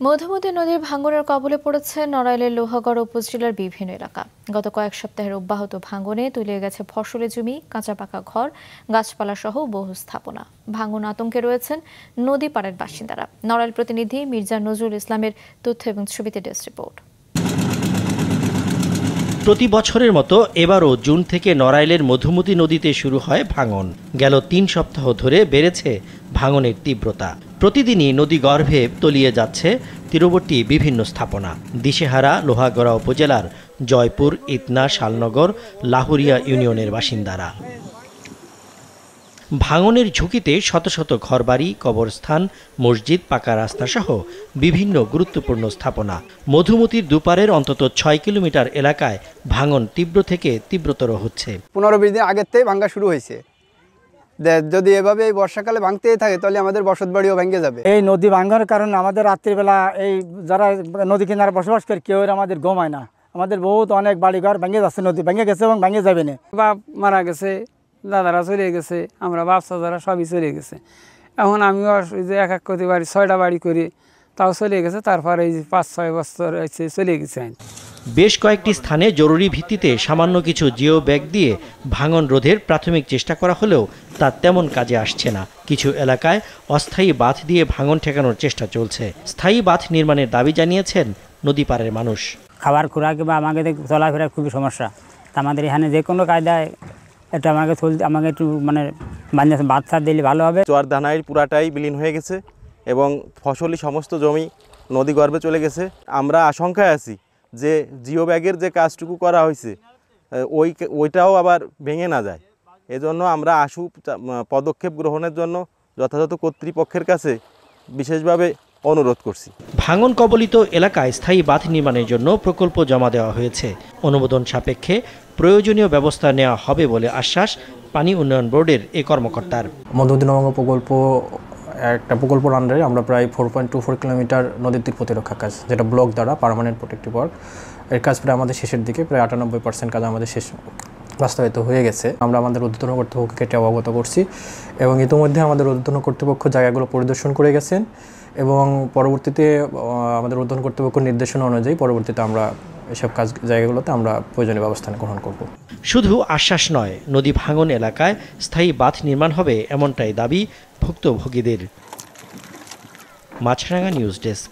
মধুমতি নদীর ভাঙনের কবলে পড়েছে নড়াইলের লোহাগড় উপজেলার বিভিন্ন এলাকা। গত কয়েক সপ্তাহের অব্যাহত ভাঙনে তলিয়ে গেছে ফসলের জমি, কাঁচা পাকা ঘর, গাছপালা সহ বহু স্থাপনা। ভাঙন আতঙ্কে রয়েছেন নদী পাড়ের বাসিন্দারা। নড়াইল প্রতিনিধি মির্জা নজরুল ইসলামের তথ্য এবং ছবিতে ডেস্ক রিপোর্ট। প্রতি বছরের মতো এবারও জুন থেকে নড়াইলের মধুমতি নদীতে শুরু হয় ভাঙন। গেল ৩ সপ্তাহ ধরে বেড়েছে ভাঙনের তীব্রতা। প্রতিদিনই নদী গর্ভে তলিয়ে যাচ্ছে তীরবর্তী বিভিন্ন স্থাপনা। দিশেহারা লোহাগড়া উপজেলার জয়পুর, ইতনা, শালনগর, লাহুরিয়া ইউনিয়নের বাসিন্দারা। ভাঙনের ঝুঁকিতে শত শত ঘরবাড়ি, কবরস্থান, মসজিদ, পাকা রাস্তা সহ বিভিন্ন গুরুত্বপূর্ণ স্থাপনা। মধুমতির দুপারের অন্তত ৬ কিলোমিটার এলাকায় ভাঙন তীব্র থেকে তীব্রতর হচ্ছে। ১৫-২০ দিন আগের থেকে ভাঙা শুরু হয়েছে। যদি এভাবে এই বর্ষাকালে ভাঙতেই থাকে তাহলে আমাদের বসতবাড়িও ভেঙে যাবে। এই নদী ভাঙার কারণে আমাদের রাত্রিবেলা এই যারা নদী কিনারে বসবাস করে কেউ আমাদের ঘুমায় না। আমাদের বহুত অনেক বাড়িঘর ভেঙে যাচ্ছে, নদী ভেঙে গেছে এবং ভেঙে যাবে না। বাপ মারা গেছে, দাদারা চলে গেছে, আমরা বাপ চাচারা সবই চলে গেছে। এখন আমিও যে এক করতে বাড়ি ৬টা বাড়ি করি, তাও চলে গেছে। তারপরে এই ৫-৬ বছর চলে গেছে। বেশ কয়েকটি স্থানে জরুরি ভিত্তিতে সামান্য কিছু জিও ব্যাগ দিয়ে ভাঙন রোধের প্রাথমিক চেষ্টা করা হলেও তা তেমন কাজে আসছে না। কিছু এলাকায় অস্থায়ী বাঁধ দিয়ে ভাঙন ঠেকানোর চেষ্টা চলছে। স্থায়ী বাঁধ নির্মাণের দাবি জানিয়েছেন নদী পাড়ের মানুষ। খাবার খোরাক বা আমাদের চলাফেরার খুবই সমস্যা। তা আমাদের এখানে যে কোনো কায়দায় এটা আমাকে একটু বাদ ছাড় দিলে ভালো হবে। চর দানাই পুরাটাই বিলীন হয়ে গেছে এবং ফসলি সমস্ত জমি নদী গর্ভে চলে গেছে। আমরা আশঙ্কায় আছি যে জিও ব্যাগের যে কাজটুকু করা হয়েছে ওইটাও আবার ভেঙে না যায়। এজন্য আমরা আশু পদক্ষেপ গ্রহণের জন্য যথাযথ কর্তৃপক্ষের কাছে বিশেষভাবে অনুরোধ করছি। ভাঙন কবলিত এলাকায় স্থায়ী বাঁধ নির্মাণের জন্য প্রকল্প জমা দেওয়া হয়েছে। অনুমোদন সাপেক্ষে প্রয়োজনীয় ব্যবস্থা নেওয়া হবে বলে আশ্বাস পানি উন্নয়ন বোর্ডের এই কর্মকর্তার। মধুমতি নবাঙ্গ প্রকল্প একটা প্রকল্পের আন্ডারে আমরা প্রায় 4.24 কিলোমিটার নদীর তীর প্রতিরক্ষা কাজ, যেটা ব্লক দ্বারা পার্মানেন্ট প্রোটেক্টিভ ওয়ার্ক, এর কাজ প্রায় আমাদের শেষের দিকে। প্রায় 98% কাজ আমাদের শেষ বাস্তবায়িত হয়ে গেছে। আমরা আমাদের ঊর্ধ্বতন কর্তৃপক্ষকে এটা অবগত করছি এবং ইতিমধ্যে আমাদের ঊর্ধ্বতন কর্তৃপক্ষ জায়গাগুলো পরিদর্শন করে গেছেন এবং পরবর্তীতে আমাদের ঊর্ধ্বতন কর্তৃপক্ষ নির্দেশনা অনুযায়ী পরবর্তীতে আমরা এসব কাজ জায়গাগুলোতে আমরা প্রয়োজনীয় ব্যবস্থা গ্রহণ করব। শুধু আশ্বাস নয়, নদী ভাঙন এলাকায় স্থায়ী বাঁধ নির্মাণ হবে এমনটাই দাবি ভুক্তভোগীদের। মাছরাঙা নিউজ ডেস্ক।